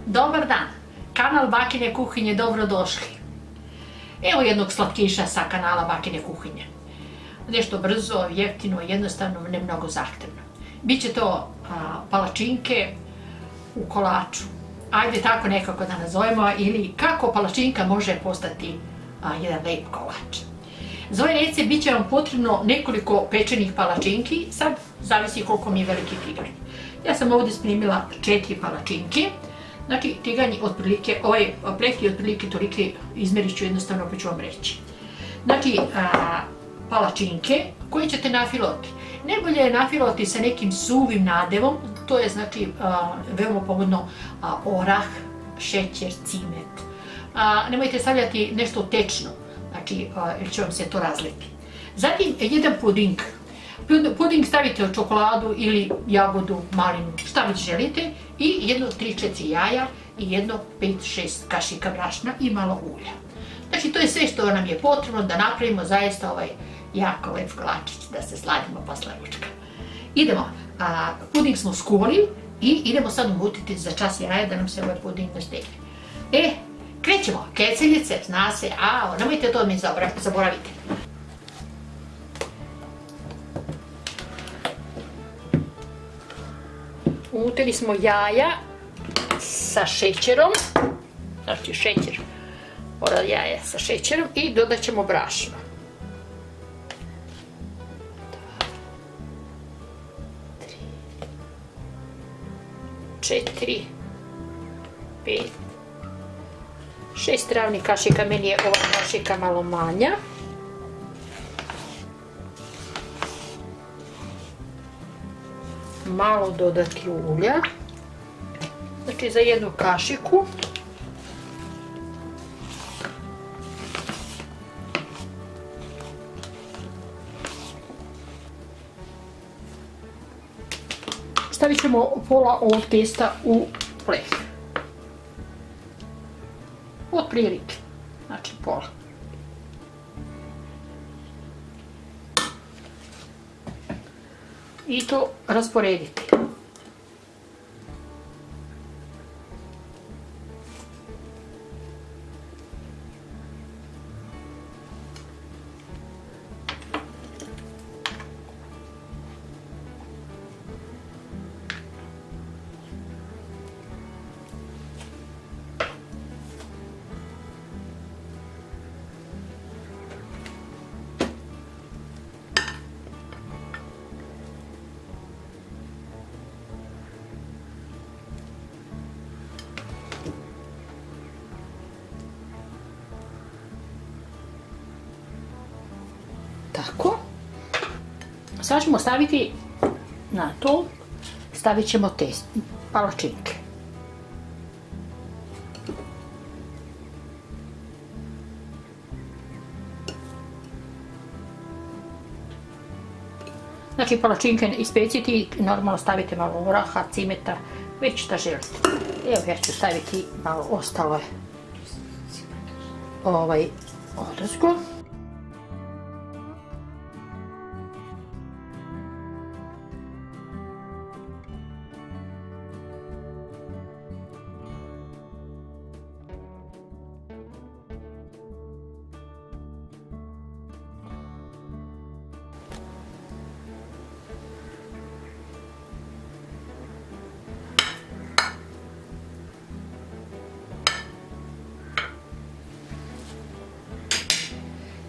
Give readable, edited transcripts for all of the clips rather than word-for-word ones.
Dobar dan, kanal Bakine kuhinje, dobrodošli. Evo jednog slatkiša sa kanala Bakine kuhinje. Nešto brzo, jeftino, jednostavno, ne mnogo zahtevno. Biće to palačinke u kolaču. Ajde tako nekako da nazovemo, ili kako palačinka može postati jedan lep kolač. Za ovaj recept bit će vam potrebno nekoliko pečenih palačinki, sad zavisi koliko mi je veliki tiganj. Ja sam ovdje spremila 4 palačinke, znači tiganj otprilike, ovaj pleh je otprilike tolike, izmerit ću jednostavno pa ću vam reći. Znači palačinke koje ćete nafiloti. Najbolje je nafiloti sa nekim suvim nadevom, to je znači veoma pogodno orah, šećer, cimet. Nemojte stavljati nešto tečno, znači jer će vam se to razliti. Zatim jedan puding. Puding stavite od čokoladu ili jagodu, malinu, šta već želite, i jedno 3-4 jaja i jedno 5-6 kašika brašna i malo ulja. Znači to je sve što nam je potrebno da napravimo zaista ovaj jako lep kolačić, da se sladimo posle ručka. Idemo, puding smo skuvali i idemo sad umutiti za čas jaja da nam se ovaj puding ne stegne. Krećemo, keceljice, zna se, nemojte to mi zaboravite. Umutili smo jaja sa šećerom, znači šećer, jaja sa šećerom, i dodat ćemo brašno. 4, 5, 6 ravnih kašika, meni je ova kašika malo manja. Malo dodati ulja, znači za jednu kašiku. Stavit ćemo pola ovog testa u pleh. Otprilike, znači pola. I to rasporediti. Tako. Sad ćemo staviti na to, stavit ćemo palačinke. Znači palačinke ispeciti, normalno stavite malo oraha, cimeta, već šta želite. Evo ja ću staviti malo ostalo odozgo.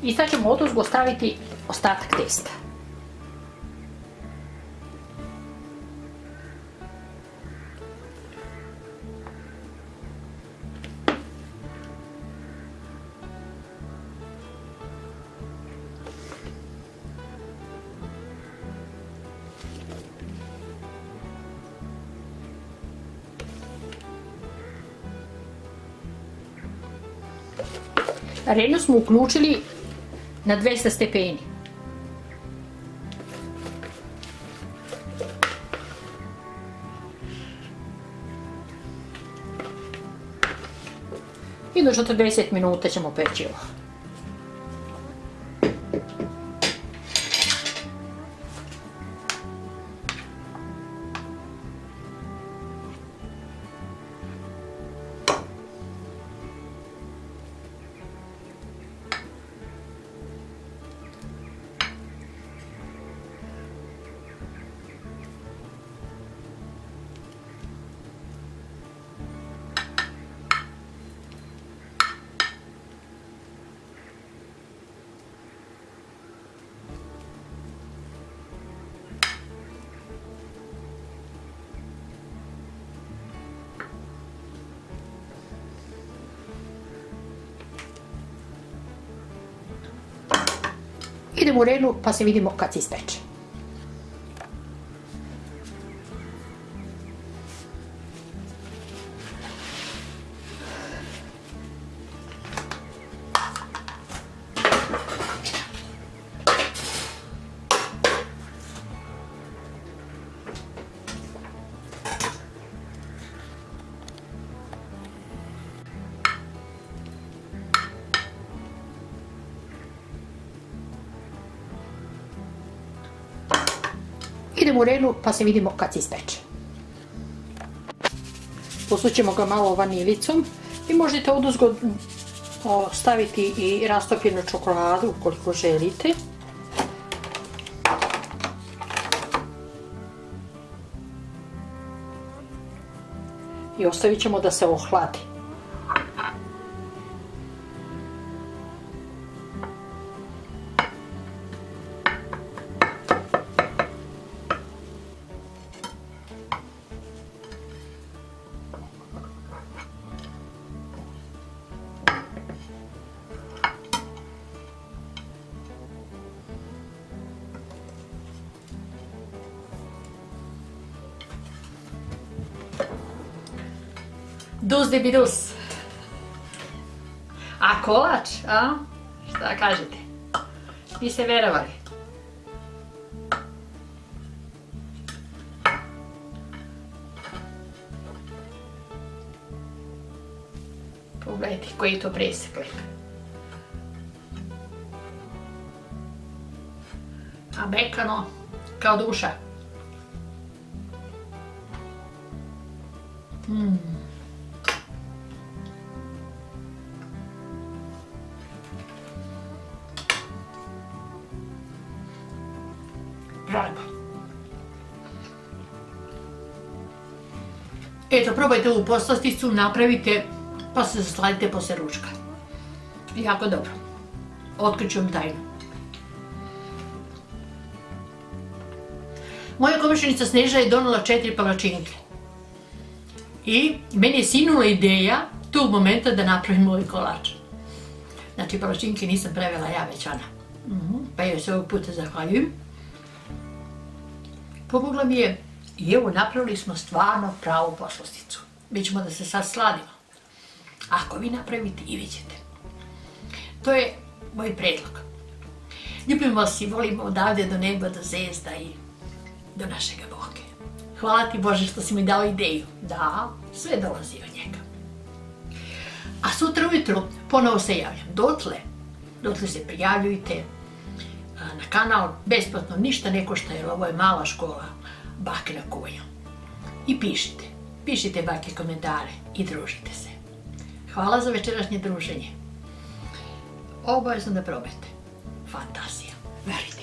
I sad ćemo odozgo staviti ostatak testa. Renu smo uključili na 200 stepeni. I do 40 minuta ćemo peći ovo. Idemo u renu pa se vidimo kad se ispeče. Idemo u renu pa se vidimo kad se ispeče. Posućemo ga malo vanilicom i možete oduzgo staviti i rastopljenu čokoladu ukoliko želite. I ostavit ćemo da se ohladi. Dus de bidus. A kolač, a? Šta kažete? Niste verovali. Pogledajte koji je to presek lep. A mekano kao duša. Drago. Eto, probajte ovu poslasticu, napravite, pa se zasladite posle ručka. Jako dobro. Otkriću vam tajnu. Moja komšinica Sneža je donela 4 palačinke. I meni je sinula ideja tog momenta da napravim ovaj kolač. Znači, palačinke nisam pravila ja, već ona. Pa joj se ovog puta zahvaljujem. Pomogla mi je i evo napravili smo stvarno pravu poslasticu. Mi ćemo da se sad sladimo. Ako vi napravite i vi ćete. To je moj predlog. Ljubim vas i volim odavde do neba, do zvezda i do našega Boga. Hvala ti Bože što si mi dao ideju. Da, sve dolazi od njega. A sutra ujutru ponovo se javljam. Dotle se prijavljujte na kanal, besplatno, ništa ne košta, jer ovo je mala škola bake na kuvanju. I pišite bake komentare i družite se. Hvala za večerašnje druženje. Obavezno da probajte. Fantazija, verite.